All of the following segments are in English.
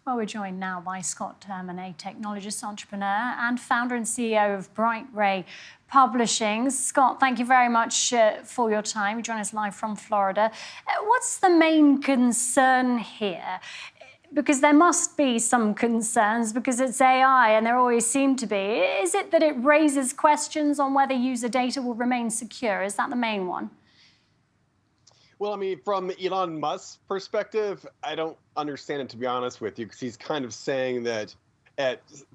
Well, we're joined now by Scott Terman, a technologist, entrepreneur, and founder and CEO of Bright Ray Publishing. Scott, thank you very much for your time. You join us live from Florida. What's the main concern here? Because there must be some concerns because it's AI, and there always seem to be. Is it that it raises questions on whether user data will remain secure? Is that the main one? Well, I mean, from Elon Musk's perspective, I don't understand it, to be honest with you, because he's kind of saying that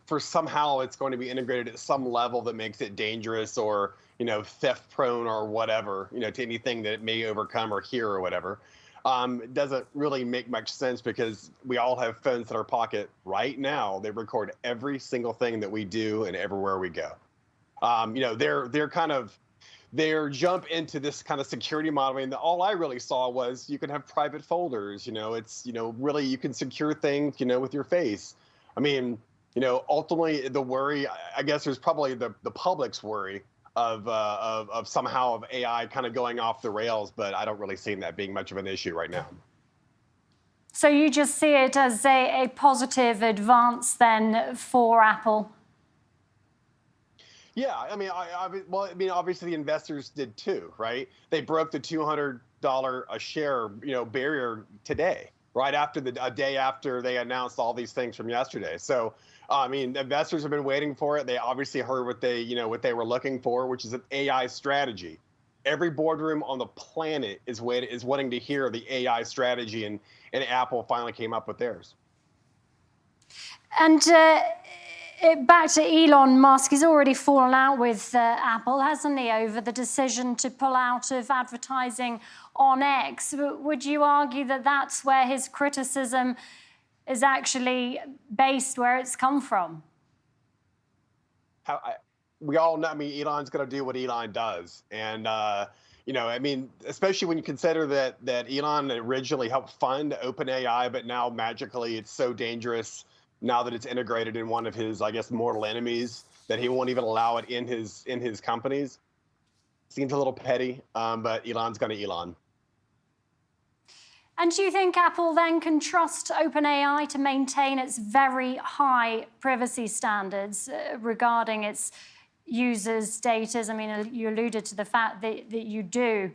for somehow it's going to be integrated at some level that makes it dangerous or, theft prone or whatever, to anything that it may overcome or hear or whatever. It doesn't really make much sense because we all have phones in our pocket right now. They record every single thing that we do and everywhere we go. They're kind of their jump into this kind of security modeling, all I really saw was you can have private folders, it's, really you can secure things, with your face. I mean, ultimately the worry, I guess there's probably the public's worry of somehow of AI kind of going off the rails, but I don't really see that being much of an issue right now. So you just see it as a positive advance then for Apple? Yeah, I mean, obviously the investors did too, right? They broke the $200 a share, barrier today, right after a day after they announced all these things from yesterday. So, I mean, investors have been waiting for it. They obviously heard what they were looking for, which is an AI strategy. Every boardroom on the planet is wanting to hear the AI strategy, and Apple finally came up with theirs. And back to Elon Musk, he's already fallen out with Apple, hasn't he, over the decision to pull out of advertising on X. Would you argue that that's where his criticism is actually based, where it's come from? We all know, I mean, Elon's going to do what Elon does. And, I mean, especially when you consider that Elon originally helped fund OpenAI, but now magically it's so dangerous now that it's integrated in one of his, I guess, mortal enemies, that he won't even allow it in his companies. Seems a little petty, but Elon's going to Elon. And do you think Apple then can trust OpenAI to maintain its very high privacy standards regarding its users' data? I mean, you alluded to the fact that you do.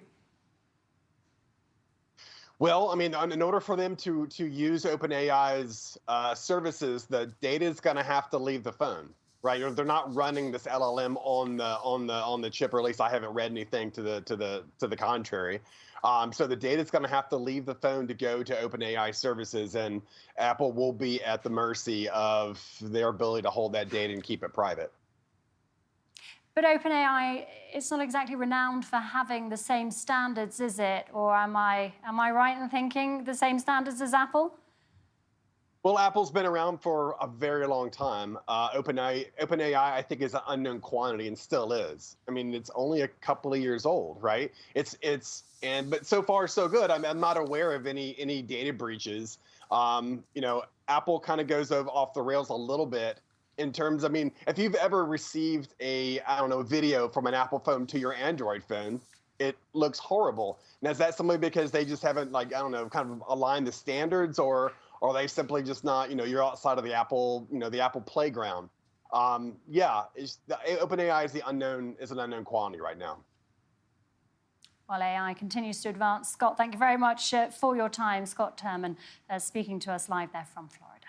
Well, I mean, in order for them to use OpenAI's services, the data is going to have to leave the phone, right? They're not running this LLM on the chip, or at least I haven't read anything to the contrary. So the data is going to have to leave the phone to go to OpenAI services, and Apple will be at the mercy of their ability to hold that data and keep it private. But OpenAI, it's not exactly renowned for having the same standards, is it? Or am I right in thinking the same standards as Apple? Well, Apple's been around for a very long time. OpenAI, I think, is an unknown quantity and still is. I mean, it's only a couple of years old, right? But so far so good. I'm not aware of any data breaches. Apple kind of goes off the rails a little bit. In terms, I mean, if you've ever received video from an Apple phone to your Android phone, it looks horrible. Now, is that simply because they just haven't, kind of aligned the standards, or are they simply just not, you're outside of the Apple, the Apple playground? Yeah, OpenAI is an unknown quantity right now. Well, AI continues to advance. Scott, thank you very much for your time. Scott Terman speaking to us live there from Florida.